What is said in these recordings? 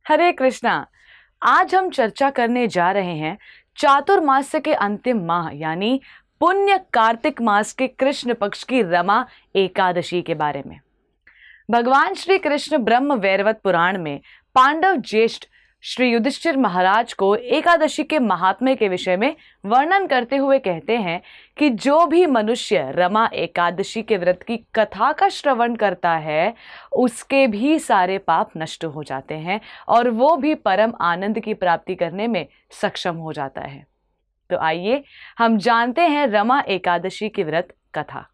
हरे कृष्णा। आज हम चर्चा करने जा रहे हैं चातुर्मास्य के अंतिम माह यानी पुण्य कार्तिक मास के कृष्ण पक्ष की रमा एकादशी के बारे में। भगवान श्री कृष्ण ब्रह्म वैवर्त पुराण में पांडव ज्येष्ठ श्री युधिष्ठिर महाराज को एकादशी के महात्म्य के विषय में वर्णन करते हुए कहते हैं कि जो भी मनुष्य रमा एकादशी के व्रत की कथा का श्रवण करता है उसके भी सारे पाप नष्ट हो जाते हैं और वो भी परम आनंद की प्राप्ति करने में सक्षम हो जाता है। तो आइए हम जानते हैं रमा एकादशी की व्रत कथा।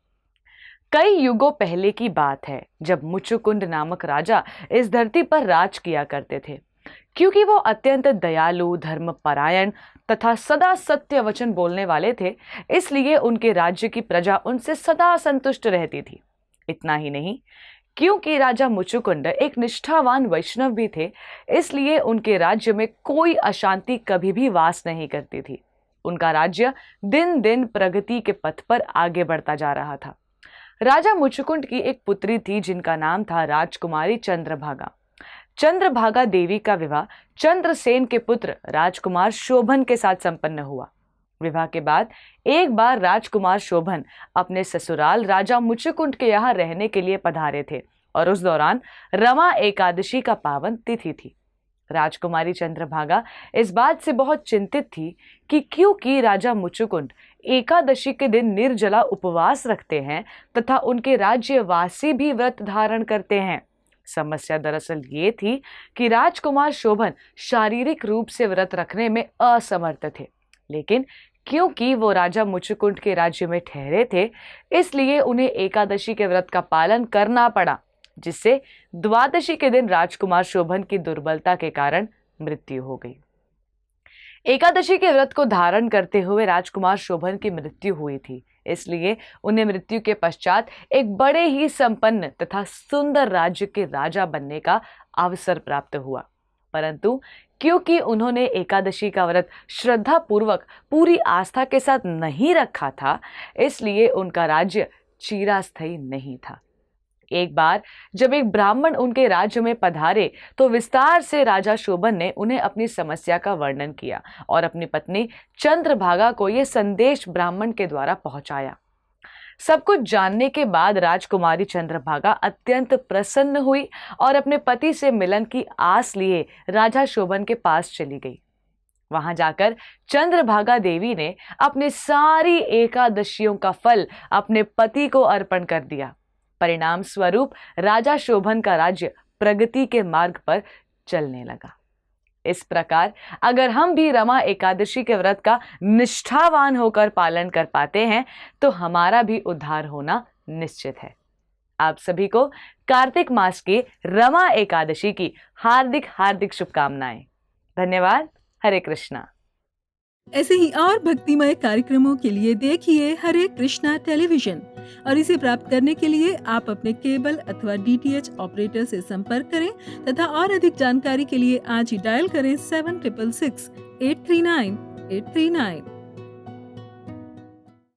कई युगों पहले की बात है जब मुचुकुंद नामक राजा इस धरती पर राज किया करते थे। क्योंकि वो अत्यंत दयालु, धर्मपरायण तथा सदा सत्य वचन बोलने वाले थे, इसलिए उनके राज्य की प्रजा उनसे सदा संतुष्ट रहती थी। इतना ही नहीं, क्योंकि राजा मुचुकुंद एक निष्ठावान वैष्णव भी थे, इसलिए उनके राज्य में कोई अशांति कभी भी वास नहीं करती थी। उनका राज्य दिन दिन प्रगति के पथ पर आगे बढ़ता जा रहा था। राजा मुचुकुंद की एक पुत्री थी जिनका नाम था राजकुमारी चंद्रभागा। चंद्रभागा देवी का विवाह चंद्रसेन के पुत्र राजकुमार शोभन के साथ संपन्न हुआ। विवाह के बाद एक बार राजकुमार शोभन अपने ससुराल राजा मुचुकुंद के यहाँ रहने के लिए पधारे थे और उस दौरान रमा एकादशी का पावन तिथि थी। राजकुमारी चंद्रभागा इस बात से बहुत चिंतित थी कि क्योंकि राजा मुचुकुंद एकादशी के दिन निर्जला उपवास रखते हैं तथा उनके राज्यवासी भी व्रत धारण करते हैं। समस्या दरअसल ये थी कि राजकुमार शोभन शारीरिक रूप से व्रत रखने में असमर्थ थे, लेकिन क्योंकि वो राजा मुचुकुंद के राज्य में ठहरे थे, इसलिए उन्हें एकादशी के व्रत का पालन करना पड़ा, जिससे द्वादशी के दिन राजकुमार शोभन की दुर्बलता के कारण मृत्यु हो गई। एकादशी के व्रत को धारण करते हुए राजकुमार शोभन की मृत्यु हुई थी, इसलिए उन्हें मृत्यु के पश्चात एक बड़े ही संपन्न तथा सुंदर राज्य के राजा बनने का अवसर प्राप्त हुआ। परंतु क्योंकि उन्होंने एकादशी का व्रत श्रद्धा पूर्वक पूरी आस्था के साथ नहीं रखा था, इसलिए उनका राज्य चिरस्थायी नहीं था। एक बार जब एक ब्राह्मण उनके राज्य में पधारे तो विस्तार से राजा शोभन ने उन्हें अपनी समस्या का वर्णन किया और अपनी पत्नी चंद्रभागा को यह संदेश ब्राह्मण के द्वारा पहुंचाया। सब कुछ जानने के बाद राजकुमारी चंद्रभागा अत्यंत प्रसन्न हुई और अपने पति से मिलन की आस लिए राजा शोभन के पास चली गई। वहां जाकर चंद्रभागा देवी ने अपनी सारी एकादशियों का फल अपने पति को अर्पण कर दिया। परिणाम स्वरूप राजा शोभन का राज्य प्रगति के मार्ग पर चलने लगा। इस प्रकार अगर हम भी रमा एकादशी के व्रत का निष्ठावान होकर पालन कर पाते हैं तो हमारा भी उद्धार होना निश्चित है। आप सभी को कार्तिक मास की रमा एकादशी की हार्दिक हार्दिक शुभकामनाएं। धन्यवाद। हरे कृष्णा। ऐसे ही और भक्तिमय कार्यक्रमों के लिए देखिए हरे कृष्णा टेलीविजन और इसे प्राप्त करने के लिए आप अपने केबल अथवा DTH ऑपरेटर से संपर्क करें तथा और अधिक जानकारी के लिए आज ही डायल करें 7666 839 839।